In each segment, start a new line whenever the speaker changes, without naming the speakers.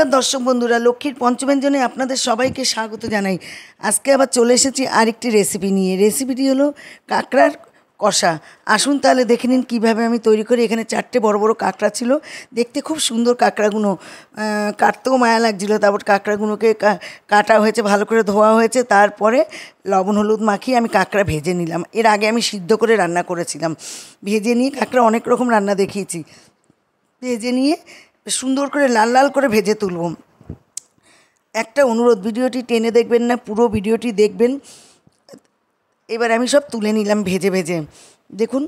নমস্কার দর্শক বন্ধুরা, লক্ষ্মীর পঞ্চব্যঞ্জনে আপনাদের সবাইকে স্বাগত জানাই। আজকে আবার চলে এসেছি আরেকটি রেসিপি নিয়ে। রেসিপিটি হলো কাঁকড়ার কষা। আসুন তাহলে দেখে নিন কীভাবে আমি তৈরি করি। এখানে 4টে বড় বড় কাঁকড়া ছিল, দেখতে খুব সুন্দর কাঁকড়াগুলো, কাটতেও মায়া লাগছিলো। তারপর কাঁকড়াগুলোকে কাটা হয়েছে, ভালো করে ধোয়া হয়েছে, তারপরে লবণ হলুদ মাখিয়ে আমি কাঁকড়া ভেজে নিলাম। এর আগে আমি সিদ্ধ করে রান্না করেছিলাম। ভেজে নিয়ে কাঁকড়া অনেক রকম রান্না দেখিয়েছি। ভেজে নিয়ে সুন্দর করে লাল লাল করে ভেজে তুলব। একটা অনুরোধ, ভিডিওটি টেনে দেখবেন না, পুরো ভিডিওটি দেখবেন। এবার আমি সব তুলে নিলাম ভেজে ভেজে। দেখুন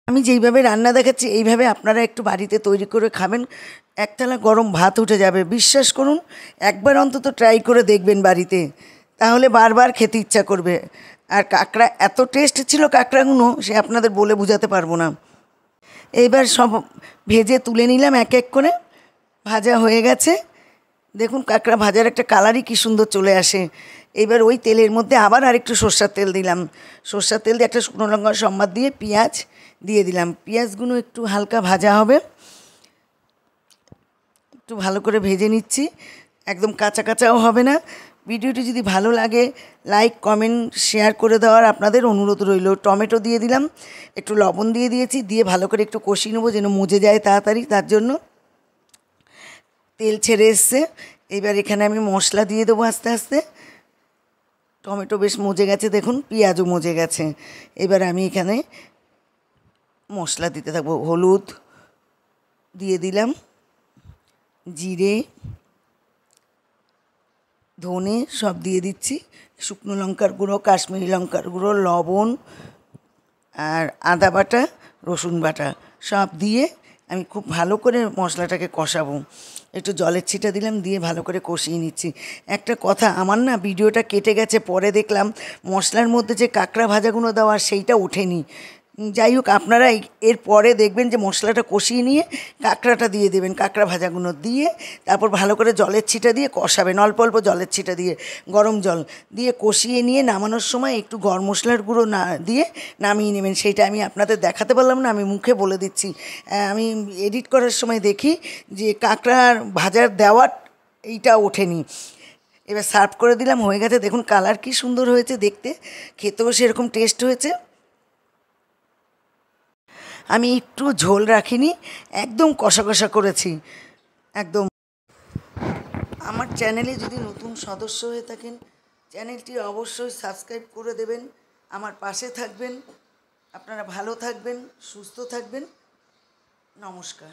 আমি যেইভাবে রান্না দেখাচ্ছি এইভাবে আপনারা একটু বাড়িতে তৈরি করে খাবেন, একতলা গরম ভাত উঠে যাবে। বিশ্বাস করুন, একবার অন্তত ট্রাই করে দেখবেন বাড়িতে, তাহলে বারবার খেতে ইচ্ছা করবে। আর কাঁকড়া এত টেস্ট ছিল কাঁকড়াগুলো, সে আপনাদের বলে বোঝাতে পারবো না। এইবার সব ভেজে তুলে নিলাম এক এক করে। ভাজা হয়ে গেছে, দেখুন কাঁকড়া ভাজার একটা কালারই কী সুন্দর চলে আসে। এবার ওই তেলের মধ্যে আবার আরেকটু সর্ষের তেল দিলাম। সর্ষের তেল দিয়ে একটা শুকনো লঙ্কার সম্বাদ দিয়ে পেঁয়াজ দিয়ে দিলাম। পেঁয়াজগুলো একটু হালকা ভাজা হবে, একটু ভালো করে ভেজে নিচ্ছি, একদম কাঁচা কাঁচাও হবে না। ভিডিওটি যদি ভালো লাগে লাইক কমেন্ট শেয়ার করে দেওয়ার আপনাদের অনুরোধ রইল। টমেটো দিয়ে দিলাম, একটু লবণ দিয়ে দিয়েছি, দিয়ে ভালো করে একটু কষিয়ে নেবো যেন মজে যায় তাড়াতাড়ি, তার জন্য। তেল ছেড়ে এসছে, এবার এখানে আমি মশলা দিয়ে দেবো আস্তে আস্তে। টমেটো বেশ মজে গেছে, দেখুন পেঁয়াজও মজে গেছে। এবার আমি এখানে মশলা দিতে থাকবো। হলুদ দিয়ে দিলাম, জিরে ধনে সব দিয়ে দিচ্ছি, শুকনো লঙ্কার গুঁড়ো, কাশ্মীরি লঙ্কার গুঁড়ো, লবণ আর আদা বাটা, রসুন বাটা সব দিয়ে আমি খুব ভালো করে মশলাটাকে কষাবো। একটু জলের ছিটা দিলাম, দিয়ে ভালো করে কষিয়ে নিচ্ছি। একটা কথা, আমার না ভিডিওটা কেটে গেছে, পরে দেখলাম মশলার মধ্যে যে কাঁকড়া ভাজাগুলো দেওয়া সেইটা ওঠেনি। যাই হোক, আপনারা এর পরে দেখবেন যে মশলাটা কষিয়ে নিয়ে কাঁকড়াটা দিয়ে দেবেন, কাঁকড়া ভাজাগুলো দিয়ে তারপর ভালো করে জলের ছিটা দিয়ে কষাবেন, অল্প অল্প জলের ছিটা দিয়ে, গরম জল দিয়ে কষিয়ে নিয়ে নামানোর সময় একটু গরম মশলার গুঁড়ো না দিয়ে নামিয়ে নেবেন। সেইটা আমি আপনাদের দেখাতে পারলাম না, আমি মুখে বলে দিচ্ছি। আমি এডিট করার সময় দেখি যে কাঁকড়ার ভাজার দেওয়ার এইটা ওঠেনি। এবার সার্ভ করে দিলাম, হয়ে গেছে। দেখুন কালার কি সুন্দর হয়েছে দেখতে, খেতেও সেরকম টেস্ট হয়েছে। আমি একটু ঝোল রাখিনি, একদম কষা কষা করেছি একদম। আমার চ্যানেলে যদি নতুন সদস্য হয়ে থাকেন, চ্যানেলটি অবশ্যই সাবস্ক্রাইব করে দেবেন, আমার পাশে থাকবেন। আপনারা ভালো থাকবেন, সুস্থ থাকবেন। নমস্কার।